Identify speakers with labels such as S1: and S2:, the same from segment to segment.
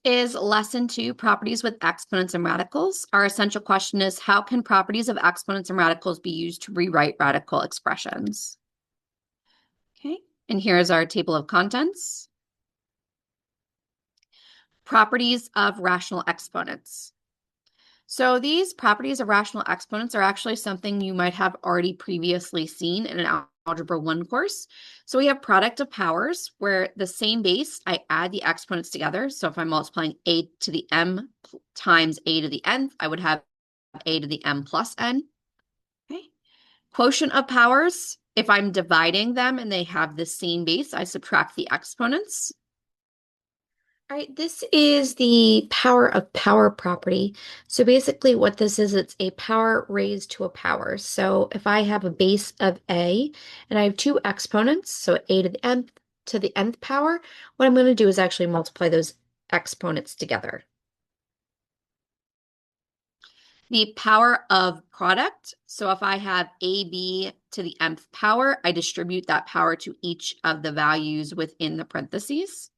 S1: is lesson 2, properties with exponents and radicals. Our essential question is, how can properties of exponents and radicals be used to rewrite radical expressions? Okay, and here's our table of contents. Properties of rational exponents. So these properties of rational exponents are actually something you might have already previously seen in an Algebra 1 course. So we have product of powers, where the same base, I add the exponents together. So if I'm multiplying a to the m times a to the nth, I would have a to the m plus n. Okay. Quotient of powers, if I'm dividing them and they have the same base, I subtract the exponents.
S2: All right, this is the power of power property. So basically what this is, it's a power raised to a power. So if I have a base of a and I have two exponents, so a to the nth power, what I'm going to do is actually multiply those exponents together.
S1: The power of product. So if I have AB to the nth power, I distribute that power to each of the values within the parentheses.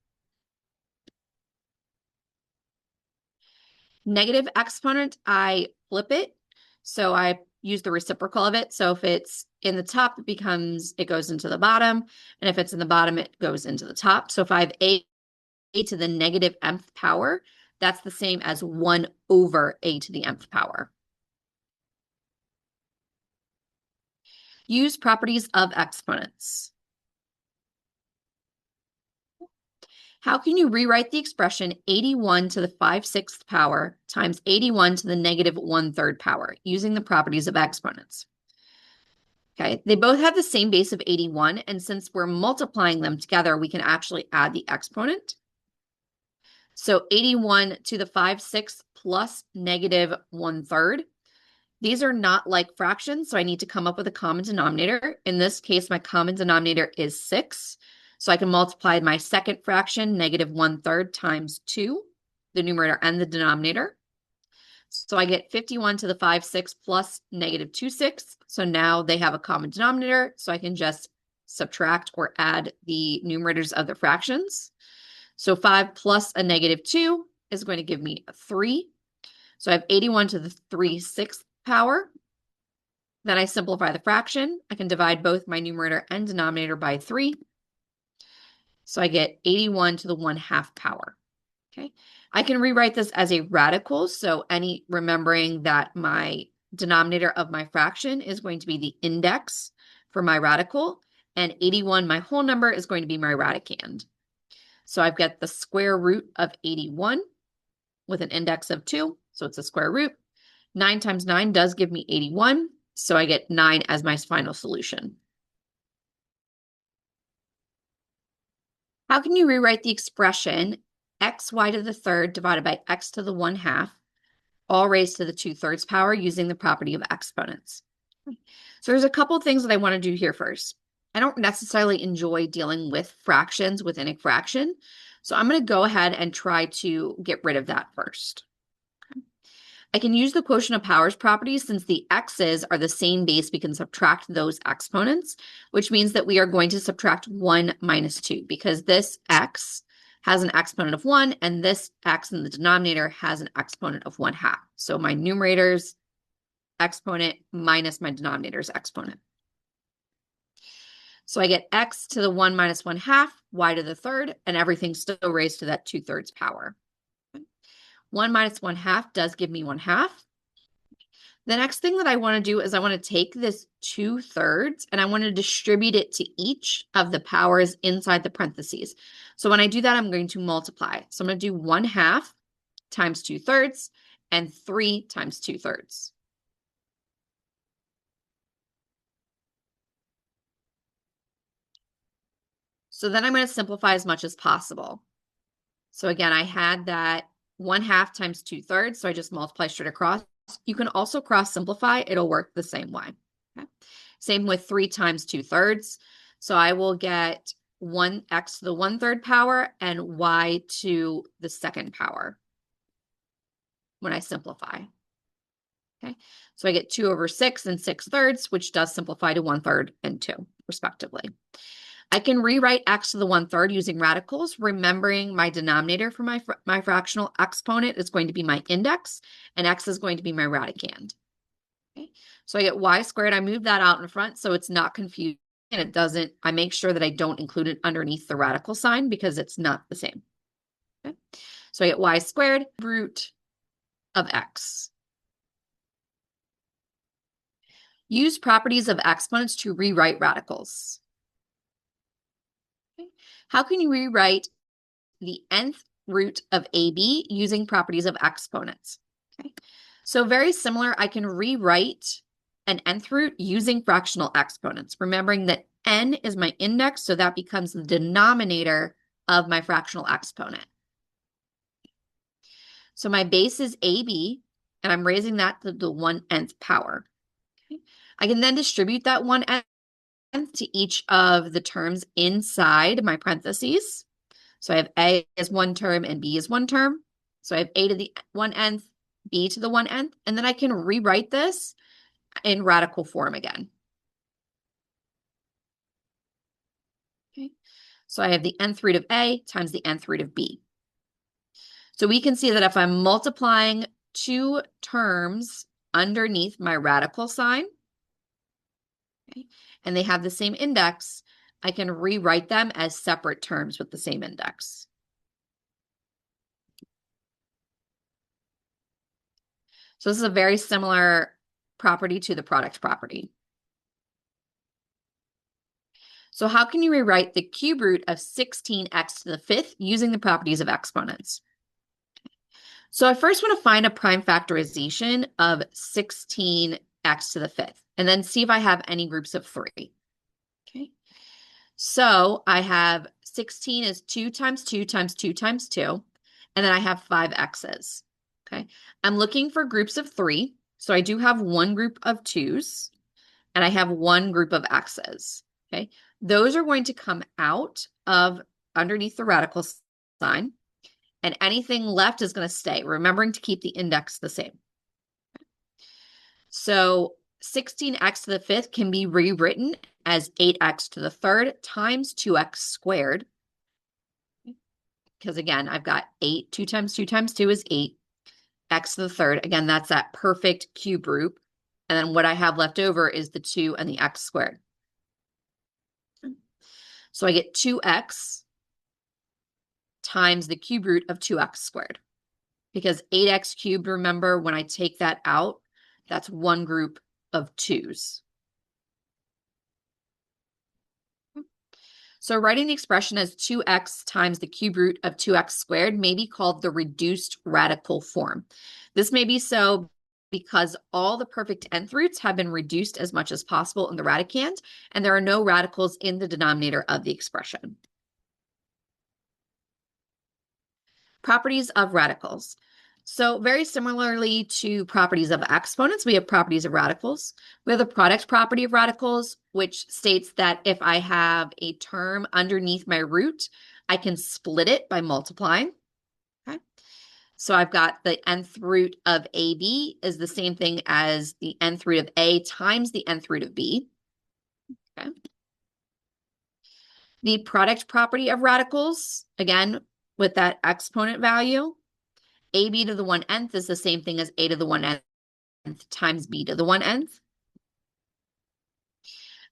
S1: Negative exponent, I flip it. So I use the reciprocal of it. So if it's in the top, it goes into the bottom. And if it's in the bottom, it goes into the top. So if I have a to the negative nth power, that's the same as 1 over a to the nth power. Use properties of exponents. How can you rewrite the expression 81 to the 5/6 power times 81 to the negative 1/3 power using the properties of exponents? Okay, they both have the same base of 81, and since we're multiplying them together, we can actually add the exponent. So 81 to the 5/6 plus negative 1/3. These are not like fractions, so I need to come up with a common denominator. In this case, my common denominator is 6. So I can multiply my second fraction, negative 1/3 times 2, the numerator and the denominator. So I get 51 to the 5/6 plus negative 2/6. So now they have a common denominator, so I can just subtract or add the numerators of the fractions. So 5 plus a negative 2 is going to give me a 3. So I have 81 to the 3/6 power. Then I simplify the fraction. I can divide both my numerator and denominator by 3. So I get 81 to the 1/2 power. Okay. I can rewrite this as a radical. So remembering that my denominator of my fraction is going to be the index for my radical, and 81, my whole number, is going to be my radicand. So I've got the square root of 81 with an index of 2. So it's a square root. 9 times 9 does give me 81. So I get 9 as my final solution. How can you rewrite the expression xy to the third divided by x to the 1/2, all raised to the 2/3 power using the property of exponents? So there's a couple things that I want to do here first. I don't necessarily enjoy dealing with fractions within a fraction. So I'm going to go ahead and try to get rid of that first. I can use the quotient of powers property. Since the x's are the same base, we can subtract those exponents, which means that we are going to subtract 1 minus 2, because this x has an exponent of 1, and this x in the denominator has an exponent of 1/2. So my numerator's exponent minus my denominator's exponent. So I get x to the 1 minus 1/2, y to the third, and everything's still raised to that 2/3 power. 1 minus 1/2 does give me 1/2. The next thing that I want to do is I want to take this 2/3 and I want to distribute it to each of the powers inside the parentheses. So when I do that, I'm going to multiply. So I'm going to do 1/2 times 2/3 and 3 times 2/3. So then I'm going to simplify as much as possible. So again, I had that 1/2 times 2/3, so I just multiply straight across. You can also cross simplify, it'll work the same way. Okay. Same with 3 times 2/3. So I will get 1x to the 1/3 power and y to the 2nd power when I simplify. Okay, so I get 2 over 6 and 6/3, which does simplify to 1/3 and 2, respectively. I can rewrite x to the 1/3 using radicals, remembering my denominator for my fractional exponent is going to be my index, and x is going to be my radicand. Okay, so I get y squared. I move that out in front so it's not confusing, and it doesn't, I make sure that I don't include it underneath the radical sign because it's not the same. Okay, so I get y squared root of x. Use properties of exponents to rewrite radicals. Okay. How can you rewrite the nth root of AB using properties of exponents? Okay. So very similar, I can rewrite an nth root using fractional exponents, remembering that n is my index, so that becomes the denominator of my fractional exponent. So my base is AB, and I'm raising that to the 1/nth power. Okay. I can then distribute that 1/nth to each of the terms inside my parentheses. So I have A as one term and B as one term. So I have A to the 1/nth, B to the 1/nth, and then I can rewrite this in radical form again. Okay. So I have the nth root of A times the nth root of B. So we can see that if I'm multiplying two terms underneath my radical sign, okay, and they have the same index, I can rewrite them as separate terms with the same index. So this is a very similar property to the product property. So how can you rewrite the cube root of 16x to the 5th using the properties of exponents? So I first want to find a prime factorization of 16x to the 5th, and then see if I have any groups of 3. Okay. So I have 16 is 2 times 2 times 2 times 2, and then I have 5 x's. Okay. I'm looking for groups of 3, so I do have one group of 2's, and I have one group of x's. Okay. Those are going to come out of underneath the radical sign, and anything left is going to stay, remembering to keep the index the same. So 16x to the 5th can be rewritten as 8x to the 3rd times 2x squared. Because again, I've got 8, 2 times 2 times 2 is 8. X to the 3rd, again, that's that perfect cube root. And then what I have left over is the 2 and the x squared. So I get 2x times the cube root of 2x squared. Because 8x cubed, remember, when I take that out, that's one group of 2's. So writing the expression as 2x times the cube root of 2x squared may be called the reduced radical form. This may be so because all the perfect nth roots have been reduced as much as possible in the radicand, and there are no radicals in the denominator of the expression. Properties of radicals. So very similarly to properties of exponents, we have properties of radicals. We have the product property of radicals, which states that if I have a term underneath my root, I can split it by multiplying. Okay. So I've got the nth root of AB is the same thing as the nth root of A times the nth root of B. Okay. The product property of radicals, again, with that exponent value, AB to the 1/nth is the same thing as A to the 1/nth times B to the 1/nth.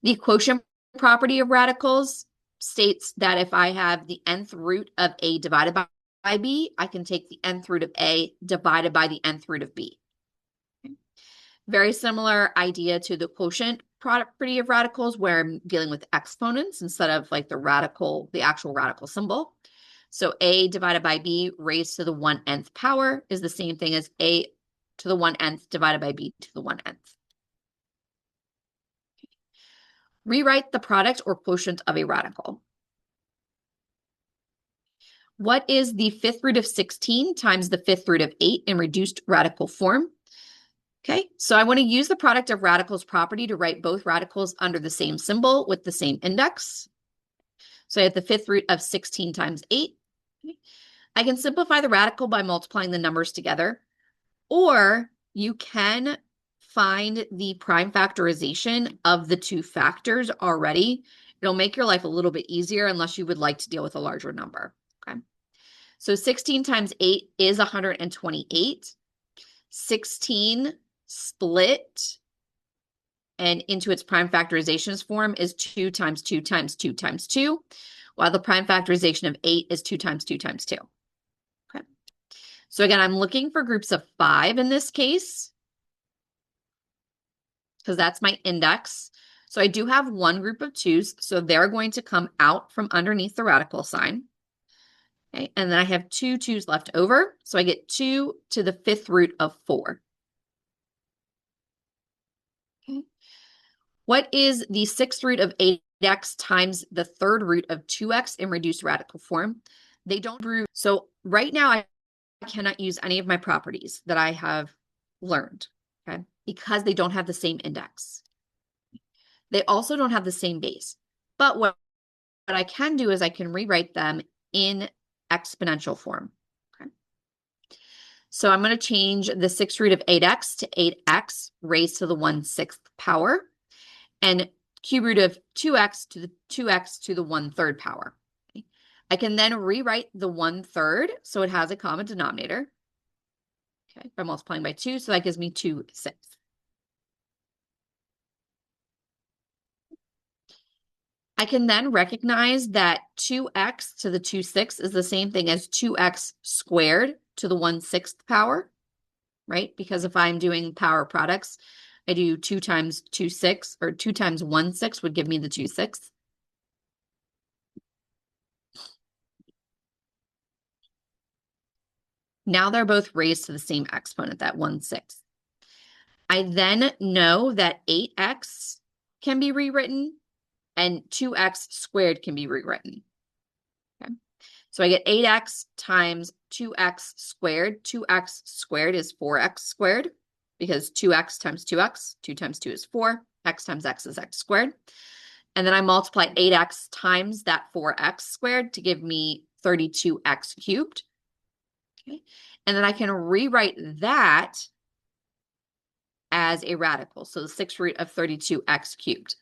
S1: The quotient property of radicals states that if I have the nth root of A divided by B, I can take the nth root of A divided by the nth root of B. Okay. Very similar idea to the quotient property of radicals, where I'm dealing with exponents instead of like the actual radical symbol. So A divided by B raised to the 1/nth power is the same thing as A to the 1/nth divided by B to the 1/nth. Rewrite the product or quotient of a radical. What is the 5th root of 16 times the 5th root of 8 in reduced radical form? Okay, so I want to use the product of radicals property to write both radicals under the same symbol with the same index. So I have the 5th root of 16 times 8. Okay. I can simplify the radical by multiplying the numbers together, or you can find the prime factorization of the two factors already It'll make your life a little bit easier unless you would like to deal with a larger number. Okay. So 16 times 8 is 128. 16 split and into its prime factorizations form is 2 times 2 times 2 times 2, while the prime factorization of 8 is 2 times 2 times 2. Okay. So again, I'm looking for groups of 5 in this case, because that's my index. So I do have one group of 2s, so they're going to come out from underneath the radical sign. Okay, and then I have 2 2s left over, so I get 2 to the 5th root of 4. Okay. What is the 6th root of 8x times the 3rd root of 2x in reduced radical form? They don't root. So right now I cannot use any of my properties that I have learned, okay, because they don't have the same index. They also don't have the same base. But what I can do is I can rewrite them in exponential form. Okay. So I'm going to change the 6th root of 8x to 8x raised to the 1/6 power, and cube root of 2x to the 2x to the 1/3 power. Okay. I can then rewrite the 1/3 so it has a common denominator. Okay, by multiplying by 2, so that gives me 2/6. I can then recognize that 2x to the 2/6 is the same thing as 2x squared to the 1/6 power, right? Because if I'm doing power products, I do 2 times 2/6, or 2 times 1/6 would give me the 2/6. Now they're both raised to the same exponent, that 1/6. I then know that 8x can be rewritten and 2x squared can be rewritten. Okay. So I get 8x times 2x squared. 2x squared is 4x squared, because 2x times 2x, 2 times 2 is 4, x times x is x squared. And then I multiply 8x times that 4x squared to give me 32x cubed. Okay. And then I can rewrite that as a radical, so the 6th root of 32x cubed.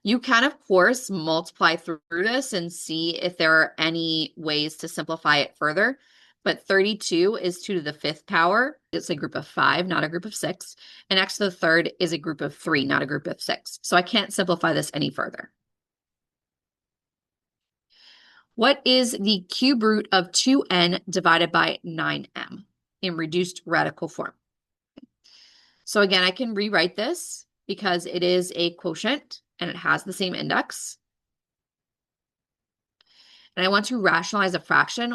S1: You can, of course, multiply through this and see if there are any ways to simplify it further. But 32 is 2 to the 5th power. It's a group of 5, not a group of 6. And x to the 3rd is a group of 3, not a group of 6. So I can't simplify this any further. What is the cube root of 2n divided by 9m in reduced radical form? So again, I can rewrite this because it is a quotient and it has the same index. And I want to rationalize a fraction.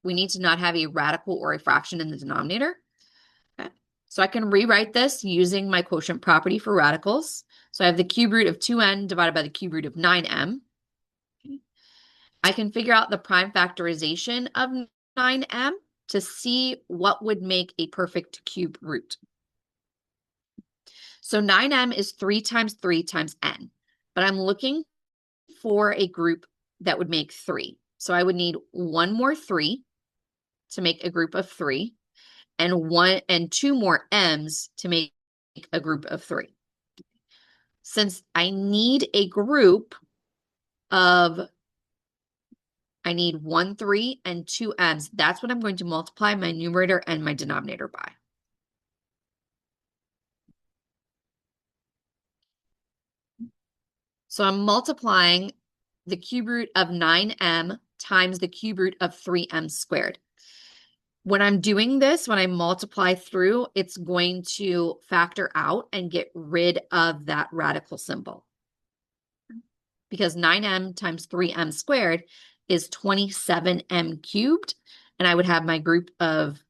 S1: We need to not have a radical or a fraction in the denominator. Okay. So I can rewrite this using my quotient property for radicals. So I have the cube root of 2n divided by the cube root of 9m. Okay. I can figure out the prime factorization of 9m to see what would make a perfect cube root. So 9m is 3 times 3 times n, but I'm looking for a group that would make 3. So I would need one more 3 to make a group of 3, and 2 more m's to make a group of 3. Since I need a group of, I need 1 3 and 2 m's, that's what I'm going to multiply my numerator and my denominator by. So I'm multiplying the cube root of 9m times the cube root of 3m squared. When I'm doing this, when I multiply through, it's going to factor out and get rid of that radical symbol. Because 9m times 3m squared is 27m cubed, and I would have my group of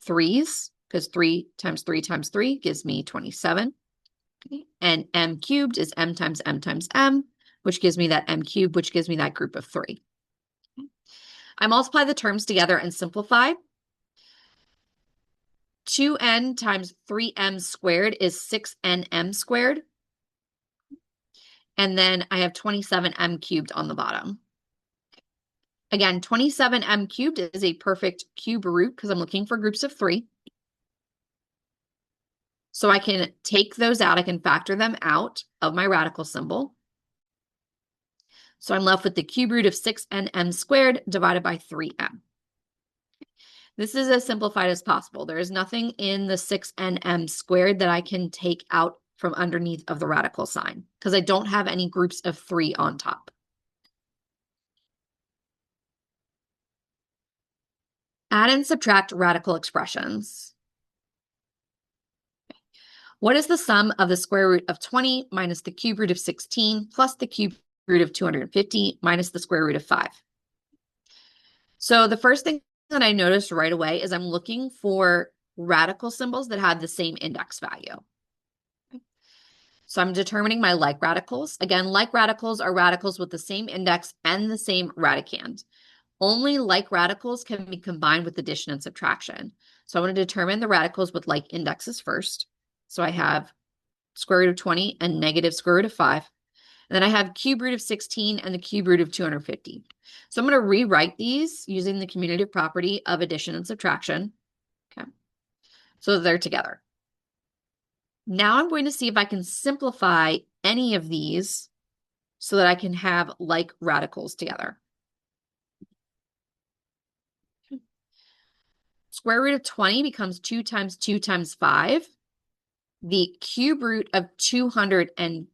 S1: 3's, because 3 times 3 times 3 gives me 27. Okay. And m cubed is m times m times m, which gives me that m cubed, which gives me that group of 3. Okay. I multiply the terms together and simplify. 2n times 3m squared is 6nm squared. And then I have 27m cubed on the bottom. Again, 27m cubed is a perfect cube root because I'm looking for groups of 3. So I can take those out. I can factor them out of my radical symbol. So I'm left with the cube root of 6nm squared divided by 3m. This is as simplified as possible. There is nothing in the 6nm squared that I can take out from underneath of the radical sign because I don't have any groups of 3 on top. Add and subtract radical expressions. What is the sum of the square root of 20 minus the cube root of 16 plus the cube root of 250 minus the square root of 5? So the first thing that I noticed right away is I'm looking for radical symbols that have the same index value. So I'm determining my like radicals. Again, like radicals are radicals with the same index and the same radicand. Only like radicals can be combined with addition and subtraction. So I want to determine the radicals with like indexes first. So I have square root of 20 and negative square root of 5. And then I have cube root of 16 and the cube root of 250. So I'm going to rewrite these using the commutative property of addition and subtraction. Okay. So they're together. Now I'm going to see if I can simplify any of these so that I can have like radicals together. Square root of 20 becomes 2 times 2 times 5. The cube root of 16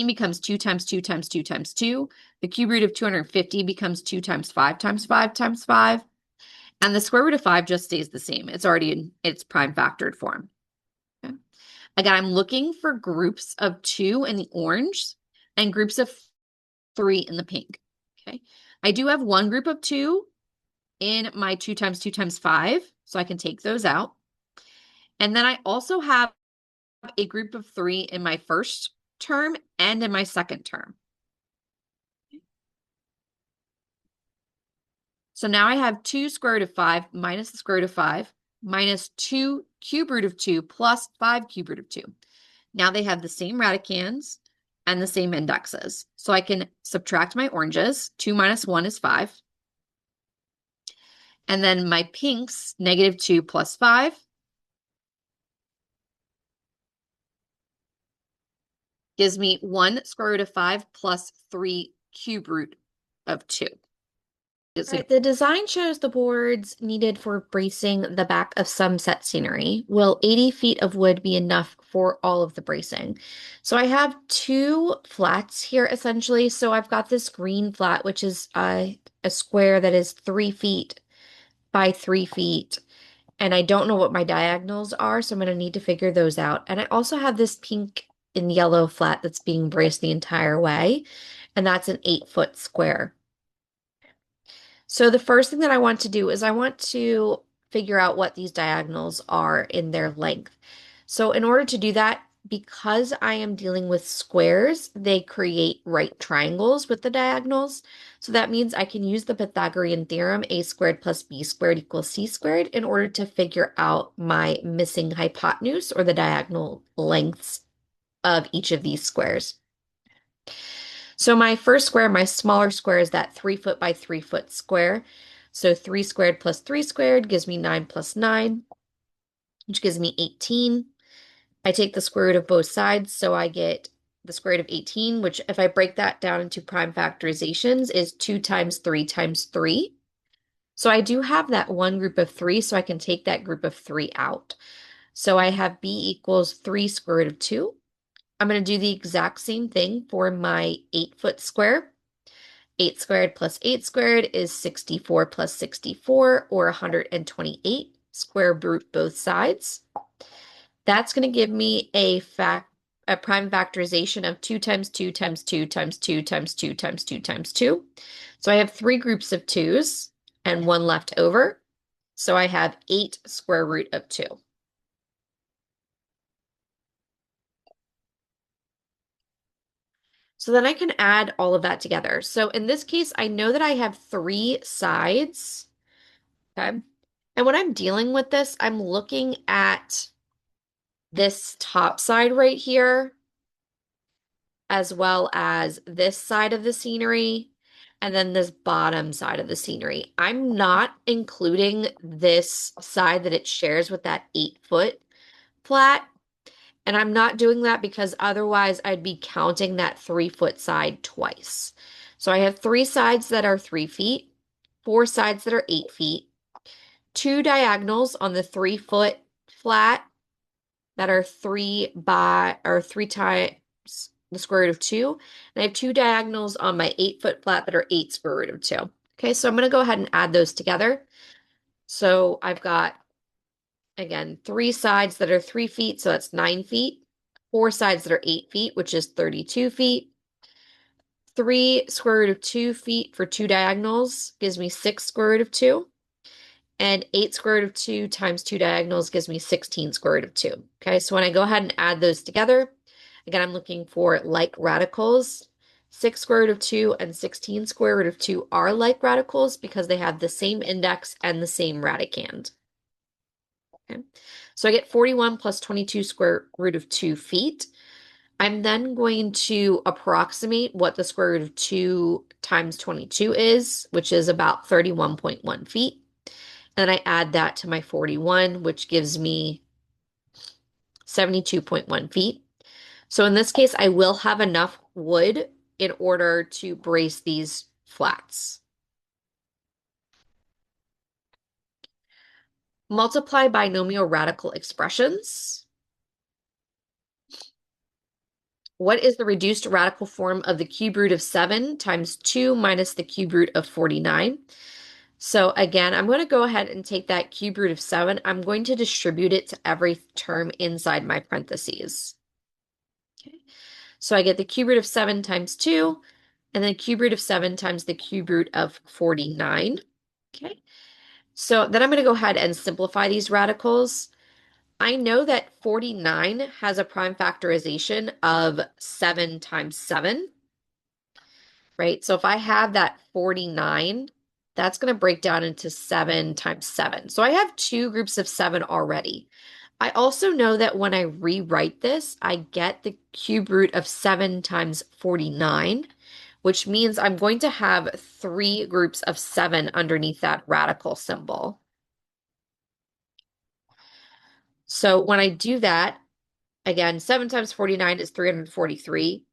S1: becomes 2 times 2 times 2 times 2. The cube root of 250 becomes 2 times 5 times 5 times 5. And the square root of 5 just stays the same. It's already in its prime factored form. Okay. Again, I'm looking for groups of 2 in the orange and groups of 3 in the pink. Okay. I do have one group of 2 in my 2 times 2 times 5, so I can take those out. And then I also have a group of 3 in my first term and in my second term. So now I have 2 square root of 5 minus the square root of 5 minus 2 cube root of 2 plus 5 cube root of 2. Now they have the same radicands and the same indexes. So I can subtract my oranges. 2 minus 1 is 5. And then my pinks, negative 2 plus 5. Gives me 1 square root of 5 plus 3 cube root of 2.
S2: Right, the design shows the boards needed for bracing the back of some set scenery. Will 80 feet of wood be enough for all of the bracing? So I have 2 flats here essentially. So I've got this green flat, which is a square that is 3 feet by 3 feet. And I don't know what my diagonals are, so I'm going to need to figure those out. And I also have this pink and yellow flat that's being braced the entire way, and that's an 8-foot square. So the first thing that I want to do is I want to figure out what these diagonals are in their length. So in order to do that, because I am dealing with squares, they create right triangles with the diagonals. So that means I can use the Pythagorean theorem, a squared plus b squared equals c squared, in order to figure out my missing hypotenuse or the diagonal lengths of each of these squares. So my first square, my smaller square, is that 3 foot by 3 foot square. So 3 squared plus 3 squared gives me 9 plus 9, which gives me 18. I take the square root of both sides, so I get the square root of 18, which if I break that down into prime factorizations is 2 times 3 times 3. So I do have that one group of 3, so I can take that group of 3 out. So I have b equals 3 square root of 2. I'm going to do the exact same thing for my 8-foot square. 8 squared plus 8 squared is 64 plus 64, or 128. Square root both sides. That's going to give me a prime factorization of 2 times 2 times 2 times 2 times 2 times 2 times 2. So I have 3 groups of 2's and 1 left over. So I have 8 square root of 2. So then I can add all of that together. So in this case, I know that I have 3 sides. Okay. And when I'm dealing with this, I'm looking at this top side right here, as well as this side of the scenery, and then this bottom side of the scenery. I'm not including this side that it shares with that 8-foot flat. And I'm not doing that because otherwise I'd be counting that 3-foot side twice. So I have 3 sides that are 3 feet, 4 sides that are 8 feet, 2 diagonals on the 3-foot flat that are 3 times the square root of 2. And I have 2 diagonals on my 8-foot flat that are 8 square root of 2. Okay, so I'm going to go ahead and add those together. So I've got, again, 3 sides that are 3 feet, so that's 9 feet. 4 sides that are 8 feet, which is 32 feet. 3 square root of 2 feet for 2 diagonals gives me 6 square root of 2. And 8 square root of 2 times 2 diagonals gives me 16 square root of 2. Okay, so when I go ahead and add those together, again, I'm looking for like radicals. 6 square root of 2 and 16 square root of 2 are like radicals because they have the same index and the same radicand. Okay, so I get 41 plus 22 square root of 2 feet. I'm then going to approximate what the square root of 2 times 22 is, which is about 31.1 feet. And then I add that to my 41, which gives me 72.1 feet. So in this case, I will have enough wood in order to brace these flats. Multiply binomial radical expressions. What is the reduced radical form of the cube root of 7 times 2 minus the cube root of 49? So again, I'm going to go ahead and take that cube root of 7. I'm going to distribute it to every term inside my parentheses. Okay. So I get the cube root of 7 times 2, and then cube root of 7 times the cube root of 49. Okay. So then I'm going to go ahead and simplify these radicals. I know that 49 has a prime factorization of 7 times 7, right? So if I have that 49, that's going to break down into 7 times 7. So I have 2 groups of 7 already. I also know that when I rewrite this, I get the cube root of 7 times 49, which means I'm going to have 3 groups of 7 underneath that radical symbol. So when I do that, again, 7 times 49 is 343.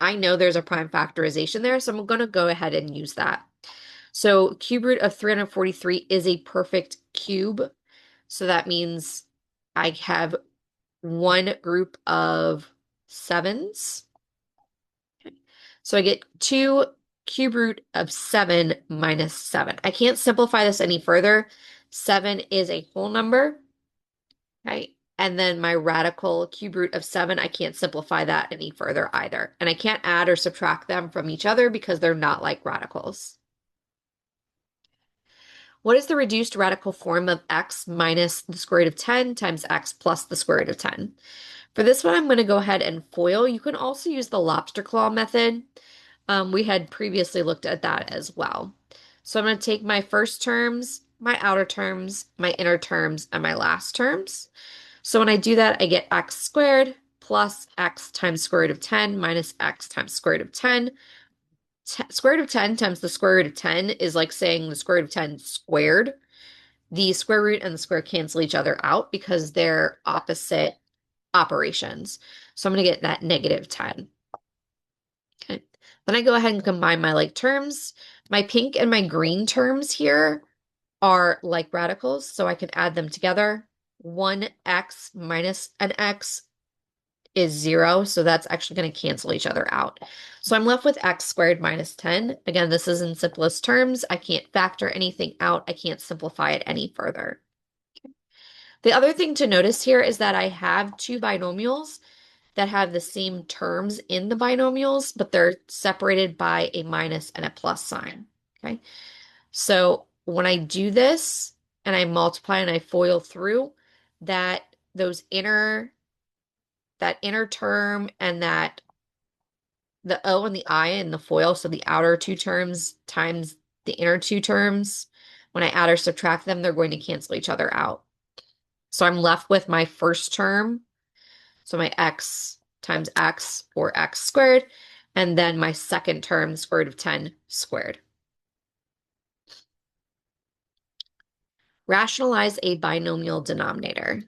S2: I know there's a prime factorization there, so I'm going to go ahead and use that. So cube root of 343 is a perfect cube. So that means I have one group of 7s. Okay. So I get 2 cube root of 7 minus 7. I can't simplify this any further. 7 is a whole number. Okay. And then my radical cube root of 7, I can't simplify that any further either. And I can't add or subtract them from each other because they're not like radicals. What is the reduced radical form of x minus the square root of 10 times x plus the square root of 10? For this one, I'm going to go ahead and FOIL. You can also use the lobster claw method. We had previously looked at that as well. So I'm going to take my first terms, my outer terms, my inner terms, and my last terms. So when I do that, I get x squared plus x times square root of 10 minus x times square root of 10. Square root of 10 times the square root of 10 is like saying the square root of 10 squared. The square root and the square cancel each other out because they're opposite operations. So I'm going to get that negative 10. Okay. Then I go ahead and combine my like terms. My pink and my green terms here are like radicals, so I can add them together. 1x minus an x is 0, so that's actually going to cancel each other out. So I'm left with x squared minus 10. Again, this is in simplest terms. I can't factor anything out. I can't simplify it any further. The other thing to notice here is that I have 2 binomials that have the same terms in the binomials, but they're separated by a minus and a plus sign. Okay. So when I do this and I multiply and I FOIL through that, that inner term and that the O and the I in the FOIL, so the outer 2 terms times the inner 2 terms, when I add or subtract them, they're going to cancel each other out. So I'm left with my first term, so my x times x, or x squared, and then my second term, square root of 10 squared. Rationalize a binomial denominator.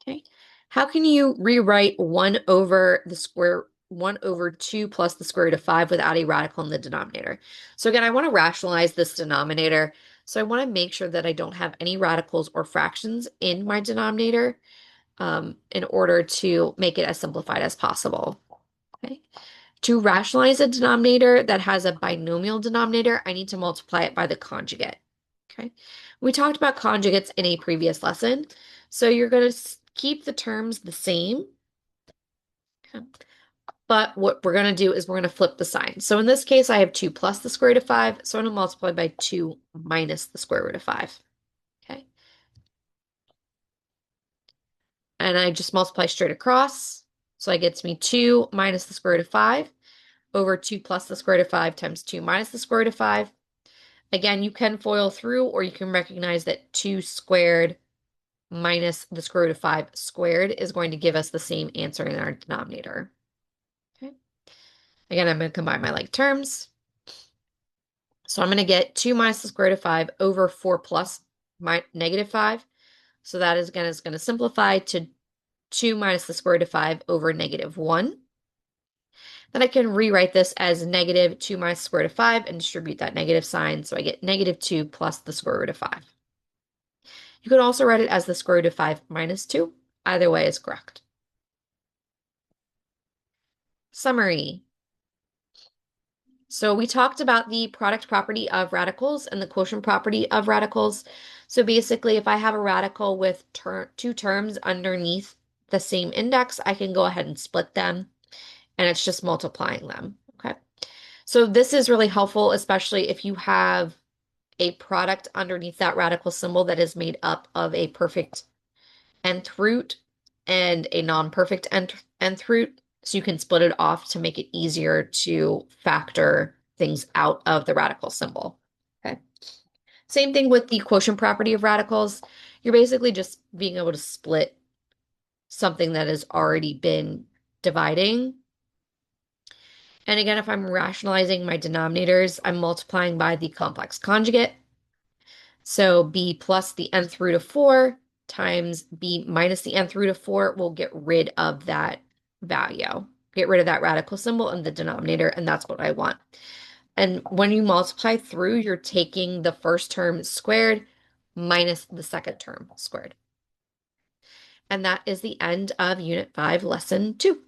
S2: Okay. How can you rewrite 1 over the square 1 over 2 plus the square root of 5 without a radical in the denominator. So again, I want to rationalize this denominator. So I want to make sure that I don't have any radicals or fractions in my denominator in order to make it as simplified as possible. Okay. To rationalize a denominator that has a binomial denominator, I need to multiply it by the conjugate. Okay. We talked about conjugates in a previous lesson. So you're going to keep the terms the same. Okay. But what we're going to do is we're going to flip the sign. So in this case, I have 2 plus the square root of 5. So I'm going to multiply by 2 minus the square root of 5. Okay. And I just multiply straight across. So that gets me 2 minus the square root of 5 over 2 plus the square root of 5 times 2 minus the square root of 5. Again, you can FOIL through, or you can recognize that 2 squared minus the square root of 5 squared is going to give us the same answer in our denominator. Okay. Again, I'm going to combine my like terms. So I'm going to get 2 minus the square root of 5 over 4 plus my negative 5. So that is going to simplify to 2 minus the square root of 5 over negative 1. Then I can rewrite this as negative 2 minus the square root of 5 and distribute that negative sign. So I get negative 2 plus the square root of 5. You could also write it as the square root of 5 minus 2. Either way is correct. Summary. So we talked about the product property of radicals and the quotient property of radicals. So basically, if I have a radical with two terms underneath the same index, I can go ahead and split them, and it's just multiplying them. Okay. So this is really helpful, especially if you have a product underneath that radical symbol that is made up of a perfect nth root and a non-perfect nth root. So you can split it off to make it easier to factor things out of the radical symbol. Okay. Same thing with the quotient property of radicals. You're basically just being able to split something that has already been dividing. And again, if I'm rationalizing my denominators, I'm multiplying by the complex conjugate. So b plus the nth root of 4 times b minus the nth root of 4 will get rid of that value, get rid of that radical symbol in the denominator, and that's what I want. And when you multiply through, you're taking the first term squared minus the second term squared. And that is the end of Unit 5, Lesson 2.